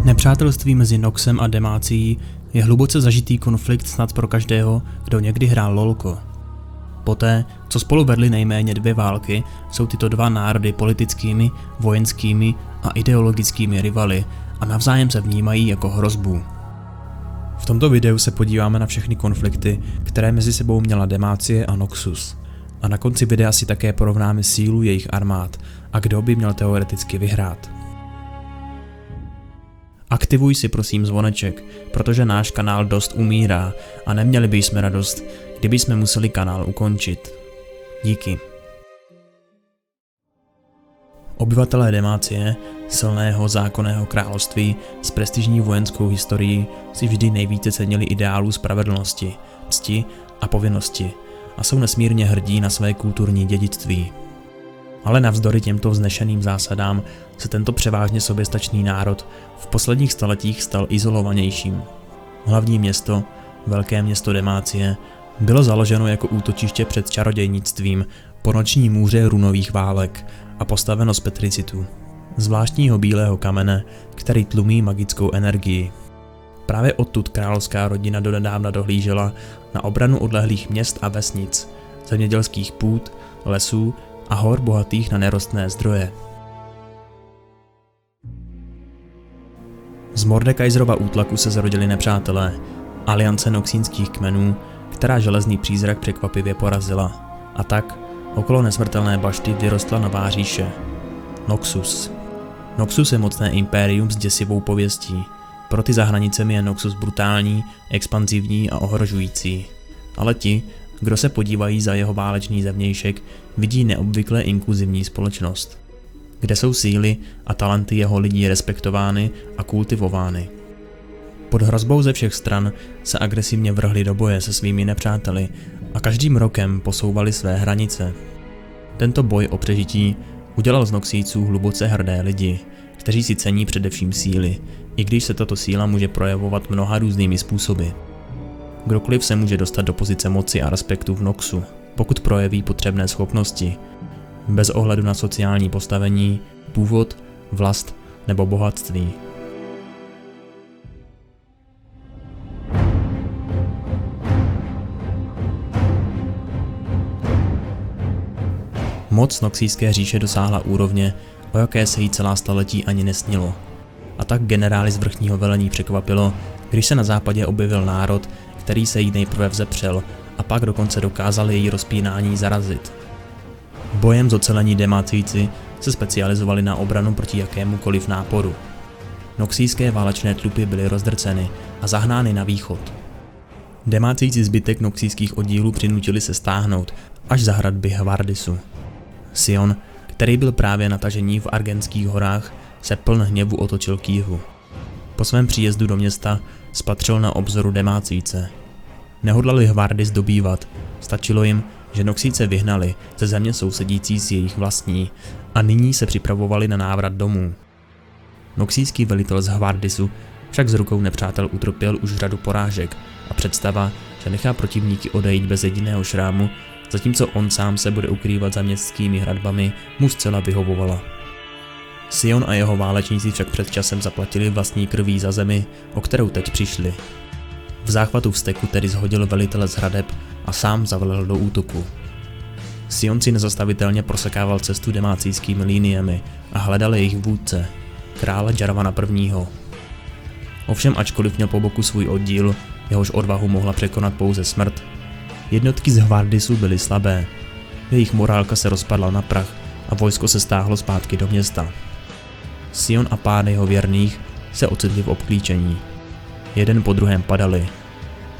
Nepřátelství mezi Noxem a Demacií je hluboce zažitý konflikt snad pro každého, kdo někdy hrál lolko. Poté, co spolu vedli nejméně 2 války, jsou tyto 2 národy politickými, vojenskými a ideologickými rivaly a navzájem se vnímají jako hrozbu. V tomto videu se podíváme na všechny konflikty, které mezi sebou měla Demacie a Noxus. A na konci videa si také porovnáme sílu jejich armád a kdo by měl teoreticky vyhrát. Aktivuj si prosím zvoneček, protože náš kanál dost umírá a neměli bychom radost, kdyby jsme museli kanál ukončit. Díky. Obyvatelé Demacie, silného zákonného království s prestižní vojenskou historií, si vždy nejvíce cenili ideálů spravedlnosti, cti a povinnosti a jsou nesmírně hrdí na své kulturní dědictví. Ale navzdory těmto vznešeným zásadám se tento převážně soběstačný národ v posledních staletích stal izolovanějším. Hlavní město, velké město Demacie, bylo založeno jako útočiště před čarodějnictvím po noční můře runových válek a postaveno z petricitu, zvláštního bílého kamene, který tlumí magickou energii. Právě odtud královská rodina donedávna dohlížela na obranu odlehlých měst a vesnic, zemědělských půd, lesů a hor bohatých na nerostné zdroje. Z Mordekaiserova útlaku se zrodili nepřátelé, aliance noxínských kmenů, která železný přízrak překvapivě porazila. A tak okolo nesmrtelné bašty vyrostla nová říše. Noxus. Noxus je mocné impérium s děsivou pověstí. Pro ty za hranicemi je Noxus brutální, expanzivní a ohrožující. Ale ti, kdo se podívají za jeho válečný zevnějšek, vidí neobvykle inkluzivní společnost, kde jsou síly a talenty jeho lidí respektovány a kultivovány. Pod hrozbou ze všech stran se agresivně vrhli do boje se svými nepřáteli a každým rokem posouvali své hranice. Tento boj o přežití udělal z Noxíců hluboce hrdé lidi, kteří si cení především síly, i když se tato síla může projevovat mnoha různými způsoby. Kdokoliv se může dostat do pozice moci a respektu v Noxu, pokud projeví potřebné schopnosti, bez ohledu na sociální postavení, původ, vlast nebo bohatství. Moc Noxijské říše dosáhla úrovně, o jaké se jí celá staletí ani nesnilo. A tak generály z vrchního velení překvapilo, když se na západě objevil národ, který se jí nejprve vzepřel a pak dokonce dokázal její rozpínání zarazit. Bojem zocelení Demacijci se specializovali na obranu proti jakémukoliv náporu. Noxijské válečné tlupy byly rozdrceny a zahnány na východ. Demacijci zbytek noxijských oddílů přinutili se stáhnout až za hradby Hvardisu. Sion, který byl právě na tažení v Argenských horách, se pln hněvu otočil k jihu. Po svém příjezdu do města spatřil na obzoru Demacijce. Nehodlali Hvardis dobývat, stačilo jim, že Noxíce vyhnali ze země sousedící s jejich vlastní a nyní se připravovali na návrat domů. Noxijský velitel z Hvardisu však z rukou nepřátel utrpěl už řadu porážek a představa, že nechá protivníky odejít bez jediného šrámu, zatímco on sám se bude ukrývat za městskými hradbami, mu zcela vyhovovala. Sion a jeho válečníci však před časem zaplatili vlastní krví za zemi, o kterou teď přišli. V záchvatu vzteku tedy zhodil velitele z hradeb a sám zavelel do útoku. Sion si nezastavitelně prosekával cestu demacijskými líniemi a hledal jejich vůdce, krále Jarvana I. Ovšem ačkoliv měl po boku svůj oddíl, jehož odvahu mohla překonat pouze smrt, jednotky z Hvardisu byly slabé, jejich morálka se rozpadla na prach a vojsko se stáhlo zpátky do města. Sion a pár jeho věrných se ocitli v obklíčení. Jeden po druhém padali.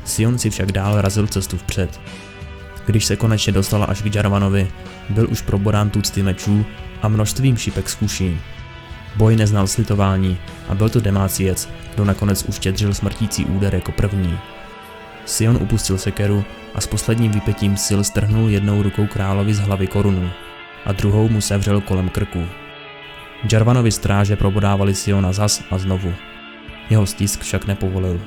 Sion si však dál razil cestu vpřed. Když se konečně dostala až k Jarvanovi, byl už probodán tucty mečů a množstvím šipek z kuší. Boj neznal slitování a byl to Demaciec, kdo nakonec uštědřil smrtící úder jako první. Sion upustil sekeru a s posledním vypětím sil strhnul jednou rukou královi z hlavy korunu a druhou mu sevřel kolem krku. Jarvanovi stráže probodávali Siona zas a znovu. Jeho stisk však nepovolil.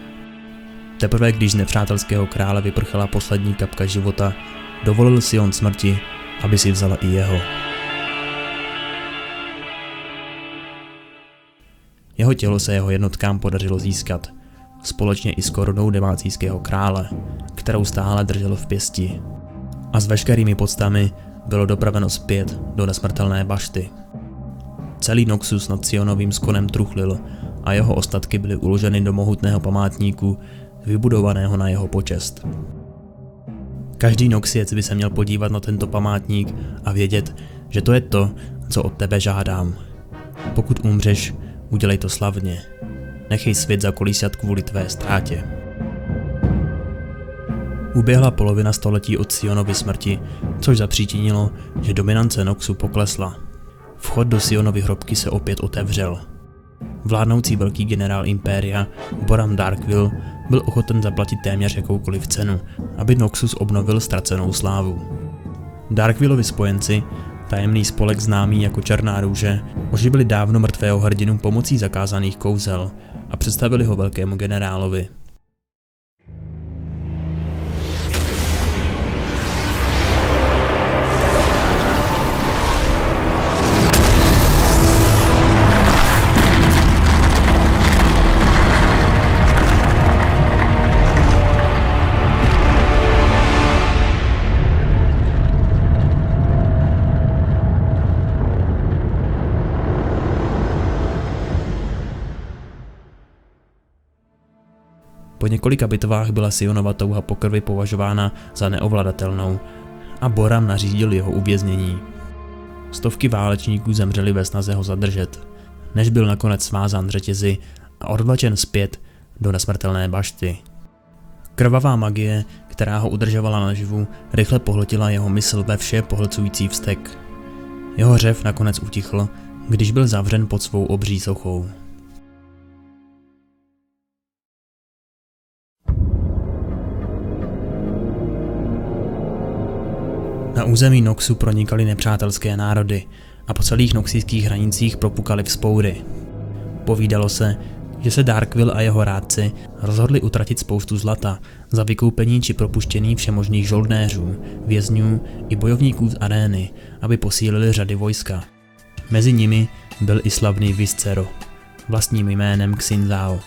Teprve když z nepřátelského krále vyprchala poslední kapka života, dovolil Sion smrti, aby si vzala i jeho. Jeho tělo se jeho jednotkám podařilo získat, společně i s korunou demácijského krále, kterou stále držel v pěsti. A s veškerými podstami bylo dopraveno zpět do nesmrtelné bašty. Celý Noxus nad Sionovým skonem truchlil a jeho ostatky byly uloženy do mohutného památníku, vybudovaného na jeho počest. Každý Noxiec by se měl podívat na tento památník a vědět, že to je to, co od tebe žádám. Pokud umřeš, udělej to slavně. Nechej svět zakolísat kvůli tvé ztrátě. Uběhla polovina století od Sionovy smrti, což zapříčinilo, že dominance Noxu poklesla. Vchod do Sionovy hrobky se opět otevřel. Vládnoucí velký generál Impéria, Boram Darkwill, byl ochoten zaplatit téměř jakoukoliv cenu, aby Noxus obnovil ztracenou slávu. Darkwillovi spojenci, tajemný spolek známý jako Černá růže, oživili dávno mrtvého hrdinu pomocí zakázaných kouzel a představili ho velkému generálovi. Po několika bitvách byla Sionova touha po krvi považována za neovladatelnou a Boram nařídil jeho uvěznění. Stovky válečníků zemřeli ve snaze ho zadržet, než byl nakonec svázán řetězy a odvlačen zpět do nesmrtelné bašty. Krvavá magie, která ho udržovala naživu, rychle pohltila jeho mysl ve vše pohlcující vztek. Jeho řev nakonec utichl, když byl zavřen pod svou obří sochou. Na území Noxu pronikaly nepřátelské národy a po celých noxijských hranicích propukaly vzpoury. Povídalo se, že se Darkwill a jeho rádci rozhodli utratit spoustu zlata za vykoupení či propuštění všemožných žoldnéřů, vězňů i bojovníků z arény, aby posílili řady vojska. Mezi nimi byl i slavný Viscero, vlastním jménem Xin Zhao.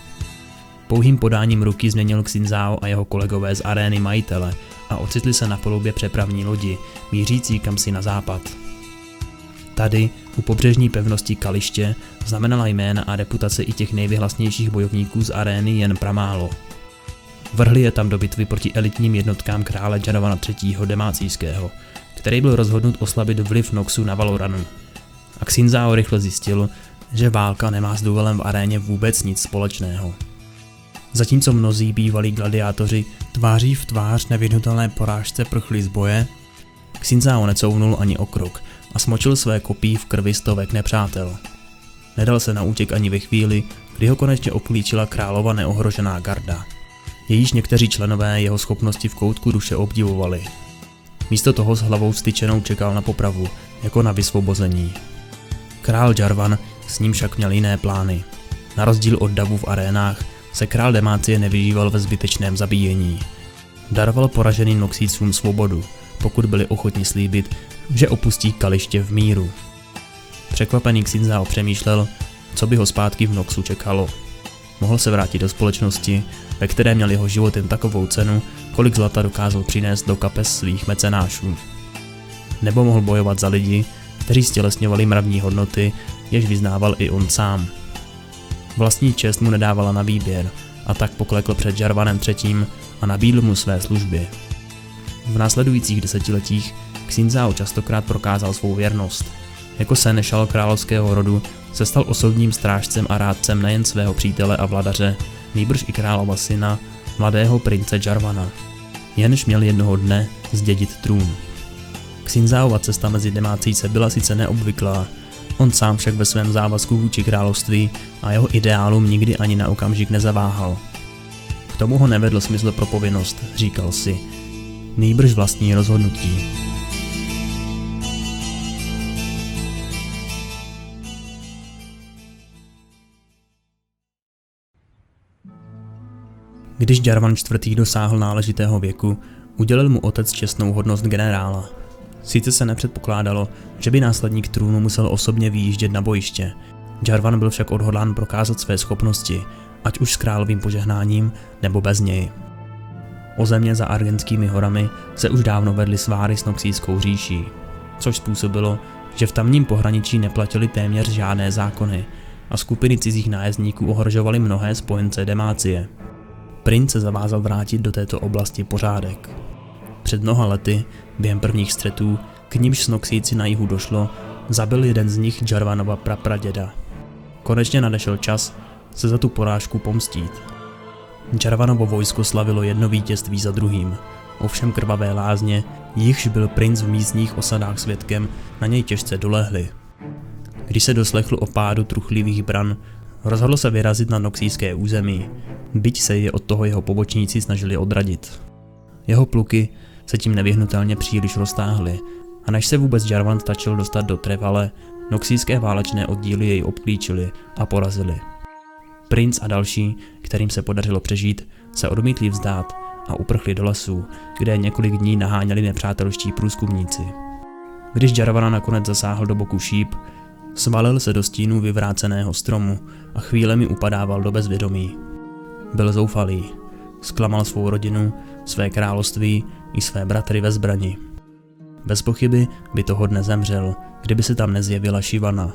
Pouhým podáním ruky změnil Xin Zhao a jeho kolegové z arény majitele a ocitli se na palubě přepravní lodi, mířící kamsi na západ. Tady, u pobřežní pevnosti Kaliště, znamenala jména a reputace i těch nejvyhlasnějších bojovníků z arény jen pramálo. Vrhli je tam do bitvy proti elitním jednotkám krále Jarovana III. Demácijského, který byl rozhodnut oslabit vliv Noxu na Valoranu. A Xin Zhao rychle zjistil, že válka nemá s duelem v aréně vůbec nic společného. Zatímco mnozí bývalí gladiátoři tváří v tvář nevyhnutelné porážce prchli z boje, Xin Zhao necouvnul ani o krok a smočil své kopí v krvi stovek nepřátel. Nedal se na útěk ani ve chvíli, kdy ho konečně obklíčila králova neohrožená garda. Jejíž někteří členové jeho schopnosti v koutku duše obdivovali. Místo toho s hlavou styčenou čekal na popravu, jako na vysvobození. Král Jarvan s ním však měl jiné plány. Na rozdíl od davů v arénách se král Demácie nevyžíval ve zbytečném zabíjení. Daroval poraženým Noxícům svobodu, pokud byli ochotni slíbit, že opustí Kaliště v míru. Překvapený Xin Zhao přemýšlel, co by ho zpátky v Noxu čekalo. Mohl se vrátit do společnosti, ve které měl jeho život jen takovou cenu, kolik zlata dokázal přinést do kapes svých mecenášů. Nebo mohl bojovat za lidi, kteří stělesňovali mravní hodnoty, jež vyznával i on sám. Vlastní čest mu nedávala na výběr a tak poklekl před Jarvanem III. A nabídl mu své služby. V následujících desetiletích Xin Zhao častokrát prokázal svou věrnost. Jako sénešal královského rodu se stal osobním strážcem a rádcem nejen svého přítele a vladaře, nýbrž i králova syna, mladého prince Jarvana, jenž měl jednoho dne zdědit trůn. Xin Zhaova cesta mezi Demácijce byla sice neobvyklá, on sám však ve svém závazku vůči království a jeho ideálům nikdy ani na okamžik nezaváhal. K tomu ho nevedl smysl pro povinnost, říkal si, nýbrž vlastní rozhodnutí. Když Jarvan IV. Dosáhl náležitého věku, udělil mu otec čestnou hodnost generála. Sice se nepředpokládalo, že by následník trůnu musel osobně vyjíždět na bojiště, Jarvan byl však odhodlán prokázat své schopnosti, ať už s královým požehnáním nebo bez něj. O země za Argentskými horami se už dávno vedly sváry s Noxijskou říší, což způsobilo, že v tamním pohraničí neplatily téměř žádné zákony a skupiny cizích nájezdníků ohrožovaly mnohé spojence Demácie. Princ se zavázal vrátit do této oblasti pořádek. Před mnoha lety, během prvních střetů, k nimž s Noxijci na jihu došlo, zabil jeden z nich Jarvanova prapraděda. Konečně nadešel čas se za tu porážku pomstít. Jarvanovo vojsko slavilo jedno vítězství za druhým, ovšem krvavé lázně, jichž byl princ v místních osadách svědkem, na něj těžce dolehly. Když se doslechl o pádu truchlivých bran, rozhodl se vyrazit na noxijské území, byť se je od toho jeho pobočníci snažili odradit. Jeho pluky se tím nevyhnutelně příliš roztáhly a než se vůbec Jarvan stačil dostat do Trevale, noxijské válečné oddíly jej obklíčily a porazili. Princ a další, kterým se podařilo přežít, se odmítli vzdát a uprchli do lesů, kde několik dní naháněli nepřátelští průzkumníci. Když Jarvana nakonec zasáhl do boku šíp, svalil se do stínu vyvráceného stromu a chvílemi upadával do bezvědomí. Byl zoufalý, zklamal svou rodinu, své království i své bratry ve zbrani. Bez pochyby by toho dne zemřel, kdyby se tam nezjevila Šivana.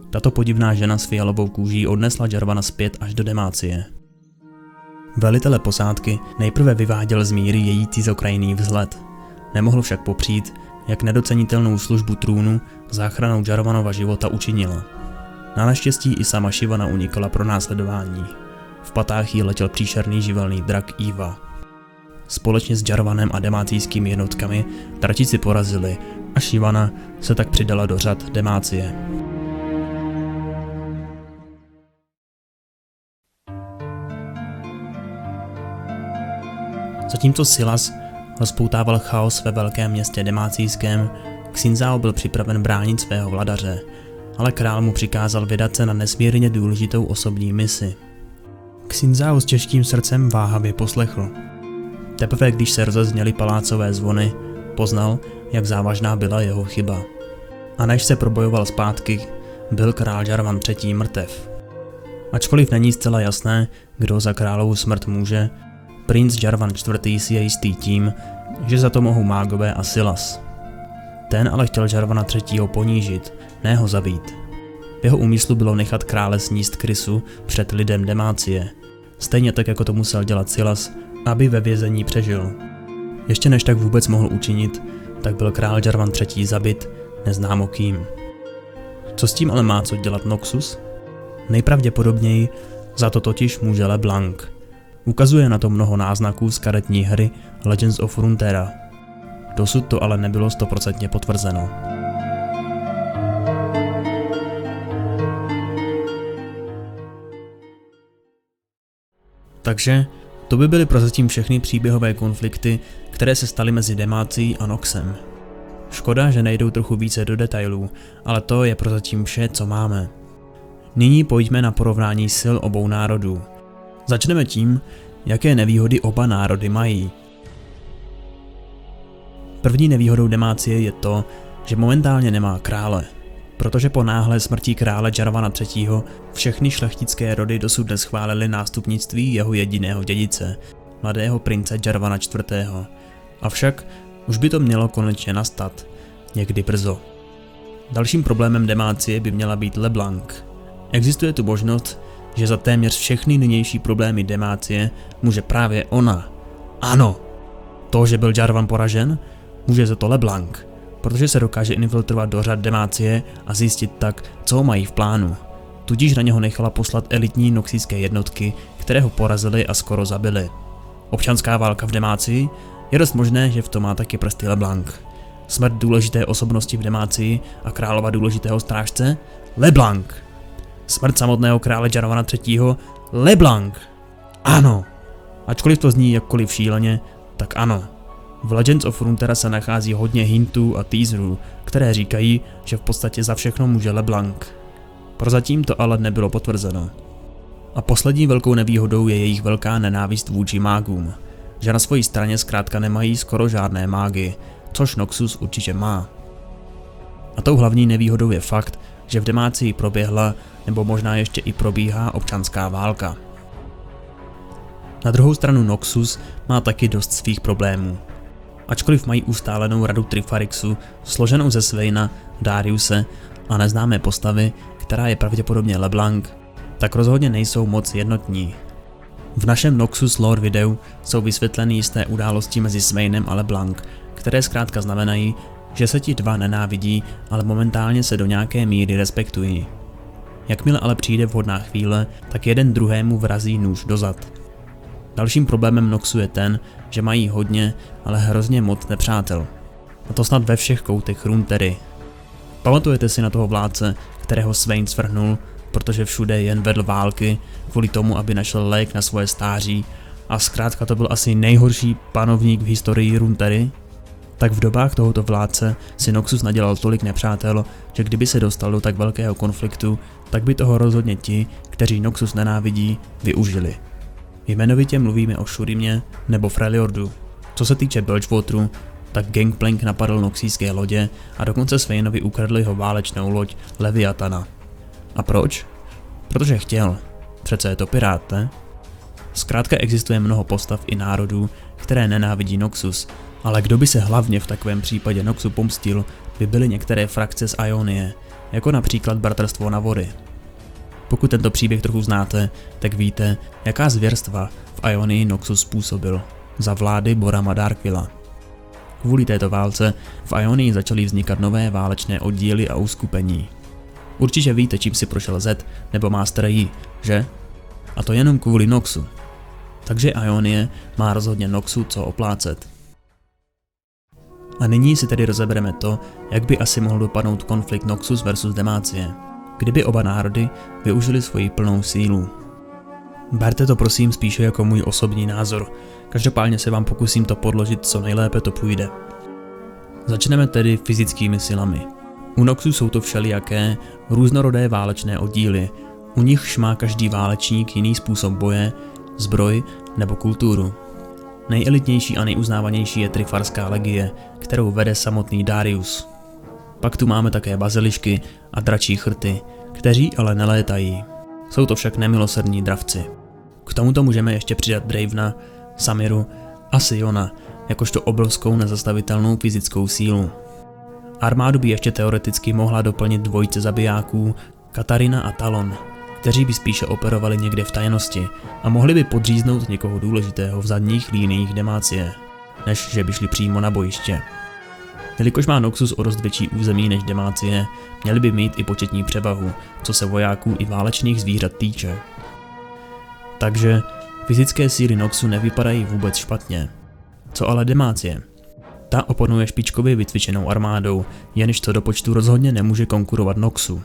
Tato podivná žena s fialovou kůží odnesla Jarvana zpět až do Demácie. Velitele posádky nejprve vyváděl z míry její cizokrajný vzhled. Nemohl však popřít, jak nedocenitelnou službu trůnu záchranou Jarvanova života učinila. Na naštěstí i sama Šivana unikala pronásledování. V patách jí letěl příšerný živelný drak Eva. Společně s Jarvanem a demácijskými jednotkami tratíci porazili a Šivana se tak přidala do řad Demácie. Zatímco Silas rozpoutával chaos ve velkém městě Demácijském, Xin-Zhao byl připraven bránit svého vladaře, ale král mu přikázal vydat se na nesmírně důležitou osobní misi. Xin-Zhao s těžkým srdcem váhavě poslechl. Teprve když se rozezněly palácové zvony, poznal, jak závažná byla jeho chyba. A než se probojoval zpátky, byl král Jarvan III. Mrtev. Ačkoliv není zcela jasné, kdo za královu smrt může, princ Jarvan IV. Si je jistý tím, že za to mohou mágové a Silas. Ten ale chtěl Jarvana III. Ponížit, ne ho zabít. V jeho úmyslu bylo nechat krále sníst krysu před lidem Demácie, stejně tak jako to musel dělat Silas, aby ve vězení přežil. Ještě než tak vůbec mohl učinit, tak byl král Jarvan III. Zabit neznámo kým. Co s tím ale má co dělat Noxus? Nejpravděpodobněji za to totiž může LeBlanc. Ukazuje na to mnoho náznaků z karetní hry Legends of Runeterra. Dosud to ale nebylo 100% potvrzeno. Takže to by byly prozatím všechny příběhové konflikty, které se staly mezi Demácií a Noxem. Škoda, že nejdou trochu více do detailů, ale to je prozatím vše, co máme. Nyní pojďme na porovnání sil obou národů. Začneme tím, jaké nevýhody oba národy mají. První nevýhodou Demácie je to, že momentálně nemá krále, protože po náhlé smrti krále Jarvana III. Všechny šlechtické rody dosud neschválily nástupnictví jeho jediného dědice, mladého prince Jarvana IV. Avšak už by to mělo konečně nastat, někdy brzo. Dalším problémem Demácie by měla být LeBlanc. Existuje tu možnost, že za téměř všechny nynější problémy Demácie může právě ona. Ano, to, že byl Jarvan poražen, může za to LeBlanc, protože se dokáže infiltrovat do řad Demácie a zjistit tak, co mají v plánu. Tudíž na něho nechala poslat elitní noxijské jednotky, které ho porazili a skoro zabili. Občanská válka v Demácii? Je dost možné, že v tom má taky prsty LeBlanc. Smrt důležité osobnosti v Demácii a králova důležitého strážce? LeBlanc. Smrt samotného krále Jarvana III. LeBlanc. Ano. Ačkoliv to zní jakkoliv šíleně, tak ano. V Legends of Runeterra se nachází hodně hintů a teaserů, které říkají, že v podstatě za všechno může LeBlanc. Prozatím to ale nebylo potvrzeno. A poslední velkou nevýhodou je jejich velká nenávist vůči mágům, že na své straně zkrátka nemají skoro žádné mágy, což Noxus určitě má. A tou hlavní nevýhodou je fakt, že v Demácii proběhla nebo možná ještě i probíhá občanská válka. Na druhou stranu Noxus má taky dost svých problémů. Ačkoliv mají ustálenou radu Trifarixu, složenou ze Swaina, Dariuse a neznámé postavy, která je pravděpodobně LeBlanc, tak rozhodně nejsou moc jednotní. V našem Noxus lore videu jsou vysvětleny jisté události mezi Swainem a LeBlanc, které zkrátka znamenají, že se ti dva nenávidí, ale momentálně se do nějaké míry respektují. Jakmile ale přijde vhodná chvíle, tak jeden druhému vrazí nůž do zad. Dalším problémem Noxu je ten, že mají hodně, ale hrozně moc nepřátel. A to snad ve všech koutech Runeterry. Pamatujete si na toho vládce, kterého Swain svrhnul, protože všude jen vedl války kvůli tomu, aby našel lék na svoje stáří a zkrátka to byl asi nejhorší panovník v historii Runeterry? Tak v dobách tohoto vládce si Noxus nadělal tolik nepřátel, že kdyby se dostal do tak velkého konfliktu, tak by toho rozhodně ti, kteří Noxus nenávidí, využili. Jmenovitě mluvíme o Shurimě nebo Freljordu. Co se týče Bilgewateru, tak Gangplank napadl noxijské lodě a dokonce Swainovi ukradl jeho válečnou loď Leviathana. A proč? Protože chtěl. Přece je to pirát, ne? Zkrátka existuje mnoho postav i národů, které nenávidí Noxus, ale kdo by se hlavně v takovém případě Noxu pomstil, by byly některé frakce z Ionie, jako například Bratrstvo Navory. Pokud tento příběh trochu znáte, tak víte, jaká zvěrstva v Ionii Noxus způsobil za vlády Borama Darkvilla. Kvůli této válce v Ionii začaly vznikat nové válečné oddíly a uskupení. Určitě víte, čím si prošel Zed nebo Master Yi, že? A to jenom kvůli Noxu. Takže Ionie má rozhodně Noxu co oplácet. A nyní si tedy rozebereme to, jak by asi mohl dopadnout konflikt Noxus versus Demacie, kdyby oba národy využili svoji plnou sílu. Berte to prosím spíše jako můj osobní názor, každopádně se vám pokusím to podložit, co nejlépe to půjde. Začneme tedy fyzickými silami. U Noxu jsou to všelijaké různorodé válečné oddíly, u nichž má každý válečník jiný způsob boje, zbroj nebo kulturu. Nejelitnější a nejuznávanější je Trifarská legie, kterou vede samotný Darius. Pak tu máme také bazilišky a dračí chrty, kteří ale nelétají. Jsou to však nemilosrdní dravci. K tomuto můžeme ještě přidat Dravena, Samiru a Siona, jakožto obrovskou nezastavitelnou fyzickou sílu. Armádu by ještě teoreticky mohla doplnit dvojice zabijáků Katarina a Talon, kteří by spíše operovali někde v tajnosti a mohli by podříznout někoho důležitého v zadních líniích Demacie, než že by šli přímo na bojiště. Jelikož má Noxus o dost větší území než Demacie, měli by mít i početní převahu, co se vojáků i válečných zvířat týče. Takže fyzické síly Noxu nevypadají vůbec špatně. Co ale Demacie? Ta oponuje špičkově vycvičenou armádou, jenž to do počtu rozhodně nemůže konkurovat Noxu.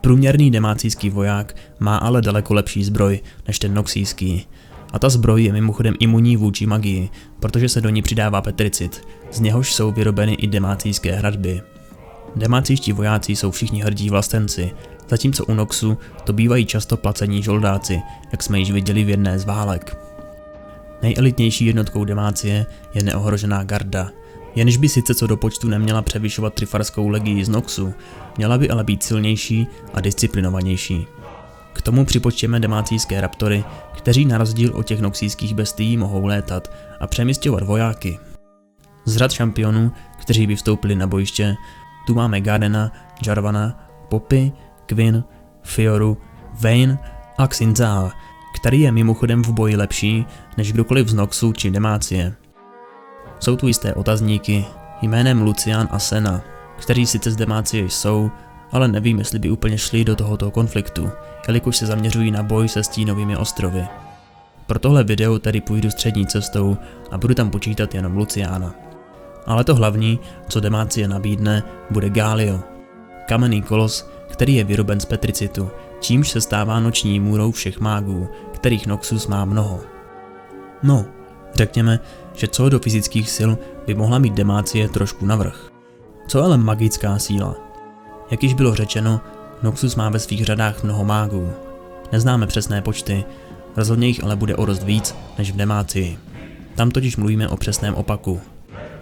Průměrný demacijský voják má ale daleko lepší zbroj než ten noxijský. A ta zbroj je mimochodem imunní vůči magii, protože se do ní přidává petricit, z něhož jsou vyrobeny i demacijské hradby. Demacijští vojáci jsou všichni hrdí vlastenci, zatímco u Noxu to bývají často placení žoldáci, jak jsme již viděli v jedné z válek. Nejelitnější jednotkou Demacie je neohrožená garda, jenž by sice co do počtu neměla převyšovat Trifarskou legii z Noxu, měla by ale být silnější a disciplinovanější. K tomu připočtěme demacijské raptory, kteří na rozdíl od těch noxijských bestií mohou létat a přemisťovat vojáky. Z řad šampionů, kteří by vstoupili na bojiště, tu máme Gardena, Jarvana, Poppy, Quinn, Fioru, Vayne a Xinzaa, který je mimochodem v boji lepší než kdokoliv z Noxu či Demacie. Jsou tu jisté otazníky jménem Lucian a Senna, kteří sice z Demacie jsou, ale nevím, jestli by úplně šli do tohoto konfliktu, jelikož se zaměřují na boj se Stínovými ostrovy. Pro tohle video tedy půjdu střední cestou a budu tam počítat jenom Luciana. Ale to hlavní, co Demacie nabídne, bude Galio. Kamenný kolos, který je vyroben z petricitu, čímž se stává noční můrou všech mágů, kterých Noxus má mnoho. No, řekněme, že co do fyzických sil by mohla mít Demacie trošku navrch. Co ale magická síla? Jak již bylo řečeno, Noxus má ve svých řadách mnoho mágů. Neznáme přesné počty, rozhodně jich ale bude o dost víc než v Demacii. Tam totiž mluvíme o přesném opaku.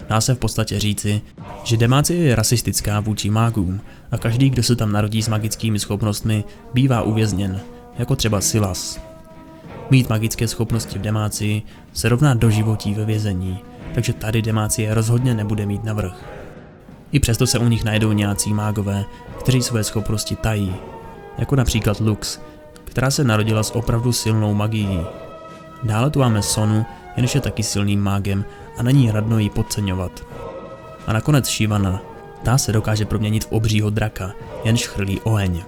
Dá se v podstatě říci, že Demacie je rasistická vůči mágům a každý, kdo se tam narodí s magickými schopnostmi, bývá uvězněn, jako třeba Silas. Mít magické schopnosti v Demacii se rovná doživotí ve vězení, takže tady Demacie rozhodně nebude mít navrch. I přesto se u nich najdou nějací mágové, kteří své schopnosti tají, jako například Lux, která se narodila s opravdu silnou magií. Dále tu máme Sonu, jenž je taky silným mágem a není radno ji podceňovat. A nakonec Shyvana, ta se dokáže proměnit v obřího draka, jenž chrlí oheň.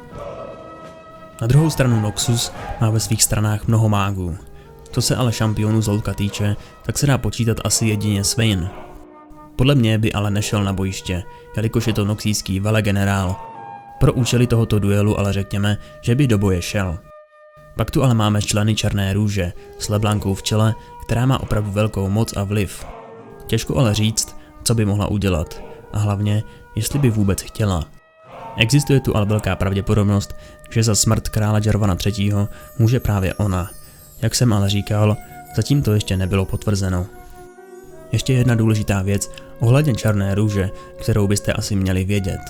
Na druhou stranu Noxus má ve svých stranách mnoho mágů. Co se ale šampionu Zolka týče, tak se dá počítat asi jedině Swain. Podle mě by ale nešel na bojiště, jelikož je to noxijský velegenerál. Pro účely tohoto duelu ale řekněme, že by do boje šel. Pak tu ale máme členy Černé růže s LeBlancou v čele, která má opravdu velkou moc a vliv. Těžko ale říct, co by mohla udělat a hlavně, jestli by vůbec chtěla. Existuje tu ale velká pravděpodobnost, že za smrt krále Jarvana III. Může právě ona. Jak jsem ale říkal, zatím to ještě nebylo potvrzeno. Ještě jedna důležitá věc ohledně Černé růže, kterou byste asi měli vědět.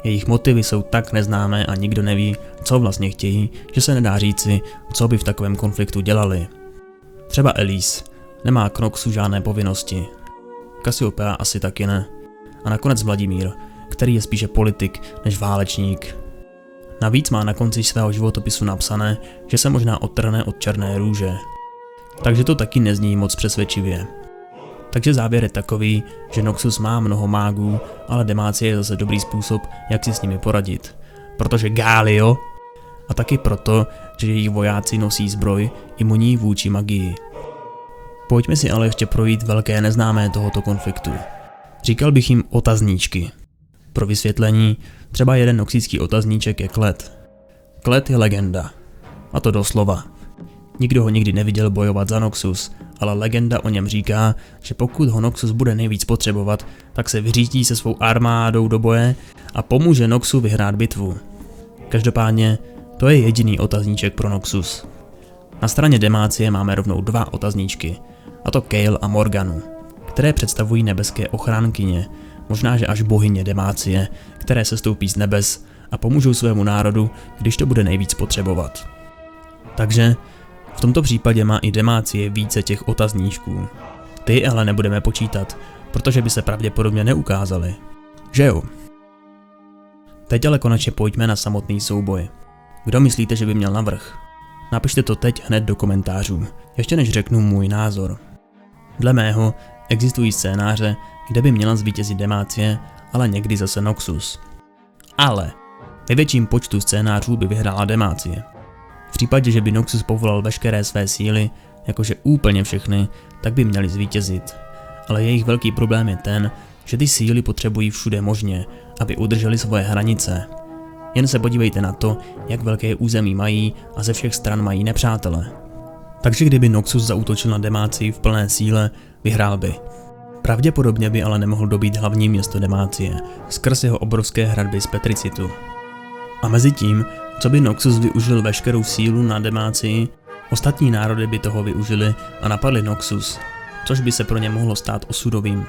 Jejich motivy jsou tak neznámé a nikdo neví, co vlastně chtějí, že se nedá říci, co by v takovém konfliktu dělali. Třeba Elise nemá k Noxu žádné povinnosti. Cassiopeia asi taky ne. A nakonec Vladimír, který je spíše politik než válečník. Navíc má na konci svého životopisu napsané, že se možná odtrhne od Černé růže. Takže to taky nezní moc přesvědčivě. Takže závěr je takový, že Noxus má mnoho mágů, ale Demacie je zase dobrý způsob, jak si s nimi poradit. Protože Galio, a taky proto, že jejich vojáci nosí zbroj imunní vůči magii. Pojďme si ale ještě projít velké neznámé tohoto konfliktu. Říkal bych jim otazníčky. Pro vysvětlení, třeba jeden noxijský otazníček je Kled. Kled je legenda. A to doslova. Nikdo ho nikdy neviděl bojovat za Noxus, ale legenda o něm říká, že pokud ho Noxus bude nejvíc potřebovat, tak se vyřítí se svou armádou do boje a pomůže Noxu vyhrát bitvu. Každopádně, to je jediný otazníček pro Noxus. Na straně Demacie máme rovnou dva otazníčky, a to Kayle a Morganu, které představují nebeské ochránkyně, možná že až bohyně Demacie, které se stoupí z nebes a pomůžou svému národu, když to bude nejvíc potřebovat. Takže v tomto případě má i Demacie více těch otazníčků. Ty ale nebudeme počítat, protože by se pravděpodobně neukázaly. Že jo? Teď ale konečně pojďme na samotný souboj. Kdo myslíte, že by měl navrch? Napište to teď hned do komentářů, ještě než řeknu můj názor. Dle mého existují scénáře, kde by měla zvítězit Demacie, ale někdy zase Noxus. Ale ve větším počtu scénářů by vyhrála Demacie. V případě, že by Noxus povolal veškeré své síly, jakože úplně všechny, tak by měli zvítězit. Ale jejich velký problém je ten, že ty síly potřebují všude možně, aby udrželi svoje hranice. Jen se podívejte na to, jak velké území mají a ze všech stran mají nepřátele. Takže kdyby Noxus zaútočil na Demacii v plné síle, vyhrál by. Pravděpodobně by ale nemohl dobít hlavní město Demacie, skrz jeho obrovské hradby z Petricitu. A mezi tím, co by Noxus využil veškerou sílu na Demacii, ostatní národy by toho využili a napadli Noxus, což by se pro ně mohlo stát osudovým.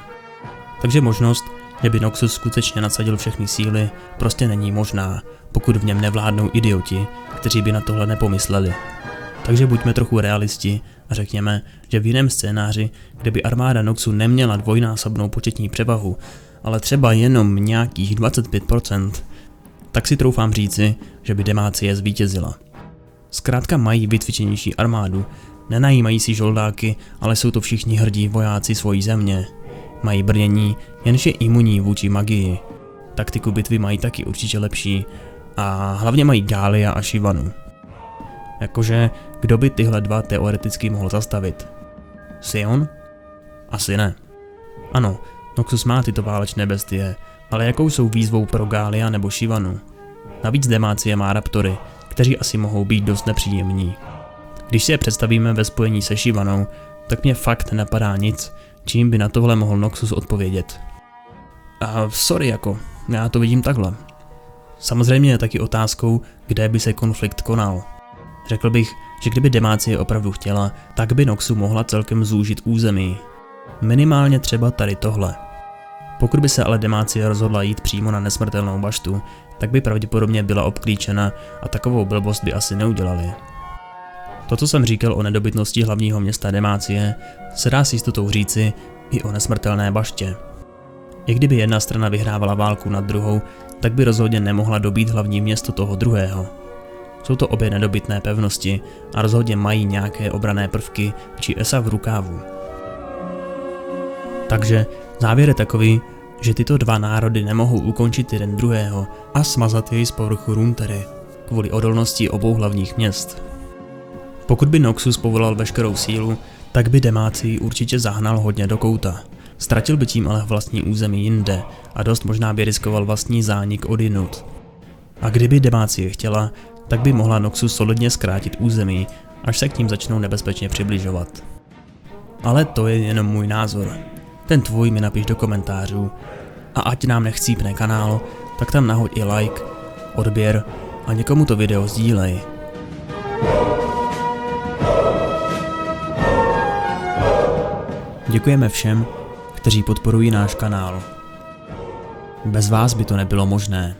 Takže možnost, že by Noxus skutečně nasadil všechny síly, prostě není možná, pokud v něm nevládnou idioti, kteří by na tohle nepomysleli. Takže buďme trochu realisti a řekněme, že v jiném scénáři, kde by armáda Noxu neměla dvojnásobnou početní převahu, ale třeba jenom nějakých 25%, tak si troufám říci, že by Demacie zvítězila. Zkrátka mají vycvičenější armádu, nenajímají si žoldáky, ale jsou to všichni hrdí vojáci svojí země. Mají brnění, jenž je imunní vůči magii. Taktiku bitvy mají taky určitě lepší a hlavně mají Galia a Shyvanu. Jakože, kdo by tyhle dva teoreticky mohl zastavit? Sion? Asi ne. Ano, Noxus má tyto válečné bestie, ale jakou jsou výzvou pro Galia nebo Shyvanu? Navíc Demacie má raptory, kteří asi mohou být dost nepříjemní. Když si je představíme ve spojení se Shyvanou, tak mě fakt nenapadá nic, čím by na tohle mohl Noxus odpovědět. A sorry já to vidím takhle. Samozřejmě je taky otázkou, kde by se konflikt konal. Řekl bych, že kdyby Demacie opravdu chtěla, tak by Noxu mohla celkem zúžit území. Minimálně třeba tady tohle. Pokud by se ale Demacie rozhodla jít přímo na nesmrtelnou baštu, tak by pravděpodobně byla obklíčena a takovou blbost by asi neudělali. To, co jsem říkal o nedobytnosti hlavního města Demacie, se dá s jistotou říci i o nesmrtelné baště. I kdyby jedna strana vyhrávala válku nad druhou, tak by rozhodně nemohla dobít hlavní město toho druhého. Jsou to obě nedobytné pevnosti a rozhodně mají nějaké obranné prvky či esa v rukávu. Takže závěr je takový, že tyto dva národy nemohou ukončit jeden druhého a smazat jej z povrchu Runeterry kvůli odolnosti obou hlavních měst. Pokud by Noxus povolal veškerou sílu, tak by Demacii určitě zahnal hodně do kouta. Ztratil by tím ale vlastní území jinde a dost možná by riskoval vlastní zánik odjinud. A kdyby Demacie chtěla, tak by mohla Noxus solidně zkrátit území, až se k ním začnou nebezpečně přibližovat. Ale to je jenom můj názor. Ten tvůj mi napiš do komentářů. A ať nám nechcípne kanál, tak tam nahoď i like, odběr a někomu to video sdílej. Děkujeme všem, kteří podporují náš kanál. Bez vás by to nebylo možné.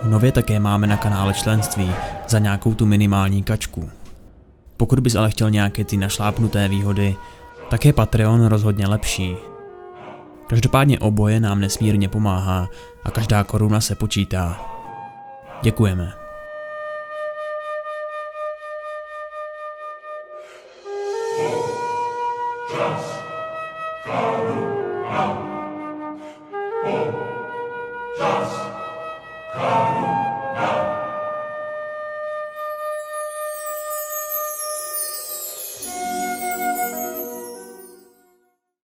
Nově také máme na kanále členství za nějakou tu minimální kačku. Pokud bys ale chtěl nějaké ty našlápnuté výhody, tak je Patreon rozhodně lepší. Každopádně oboje nám nesmírně pomáhá a každá koruna se počítá. Děkujeme. Just